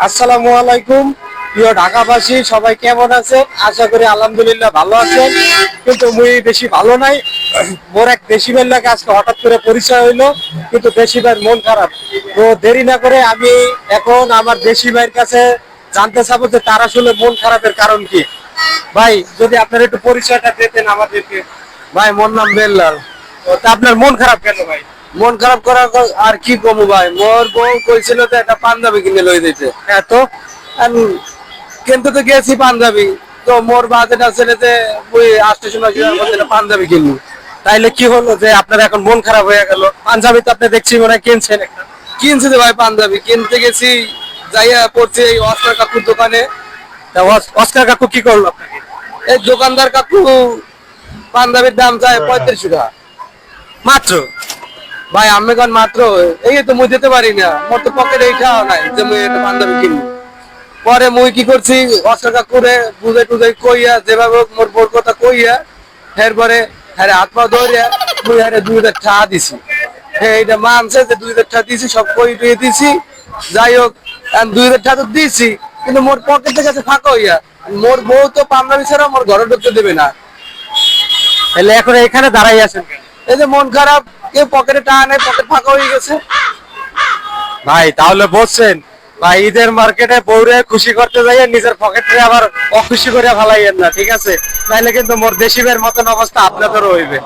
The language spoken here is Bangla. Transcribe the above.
আসসালামু আলাইকুম প্রিয় ঢাকাবাসী, সবাই কেমন আছেন? আশা করি আলহামদুলিল্লাহ ভালো আছেন। কিন্তু মুই বেশি ভালো নাই। মোর এক দেশি ভাইয়ের লাগে আজকে হঠাৎ করে পরিচয় হইলো, কিন্তু দেশি ভাইয়ের মন খারাপ। তো দেরি না করে আমি এখন আমার দেশি ভাইয়ের কাছে জানতে চাবো যে তার আসলে মন খারাপের কারণ কি। ভাই, যদি আপনার একটু পরিচয়টা দিতেন আমাদেরকে। ভাই মোর নাম বেল্লাল। তা আপনার মন খারাপ কেন ভাই? মন খারাপ করার আর কি কমু ভাই, মোর বউ কইছিল তো একটা পাঞ্জাবি কিনে লই দিতে। এত কিন্তু তো গেছি পাঞ্জাবি, তো মোর বাজেট আছে যে ওই 800-900 মধ্যে একটা পাঞ্জাবি কিনবো। তাইলে কি হলো যে আপনার এখন মন খারাপ হয়ে গেল? পাঞ্জাবি তো আপনি দেখছি মনে হয় কিনছেন একটা। কিনছি তো ভাই, পাঞ্জাবি কিনতে গেছি, যাইয়া পড়ছি এই অস্কার কাকুর দোকানে। তা অস্কার কাকু কি করলো আপনাকে? এই দোকানদার কাকু পাঞ্জাবির দাম চায় 35 টাকা মাত্র? ভাই। আমি এখন মাত্র এই তো মুই দিতে পারি না, মোর তো পকেটে এইটাও নাই যে মুই একটা পাঞ্জাবি কিনবো। পরে মুই কি করছি, অস্কার কাকুরে বুঝে টুঝে কইয়া যেভাবে হোক মোর বোর কথা কইয়া, এরপরে হ্যাঁ হাত পা ধরিয়া মুই হ্যাঁ 2000 টাকা দিছি। হ্যাঁ এইটা মানছে যে 2000 টাকা দিছি, সব কই টুয়ে দিছি। যাই হোক, 2000 টাকা তো দিছি, কিন্তু মোর পকেটের কাছে ফাঁকা হইয়া, মোর বউ তো পাঞ্জাবি ছাড়া মোর ঘরে ঢুকতে দেবে না। তাহলে এখন এখানে দাঁড়াই আছেন কেন? এই যে মন খারাপ, কেউ পকেটে টাকা নেই, পকেট ফাঁকা হয়ে গেছে। ভাই তাহলে বলছেন ভাই, ঈদের মার্কেটে বউরে খুশি করতে যাইয়ে নিজের পকেটে আবার অখুশি করে ফেলাইয়েন না, ঠিক আছে? তাইলে কিন্তু মোর দেশিবের মতন অবস্থা আপনাদেরও হইবে।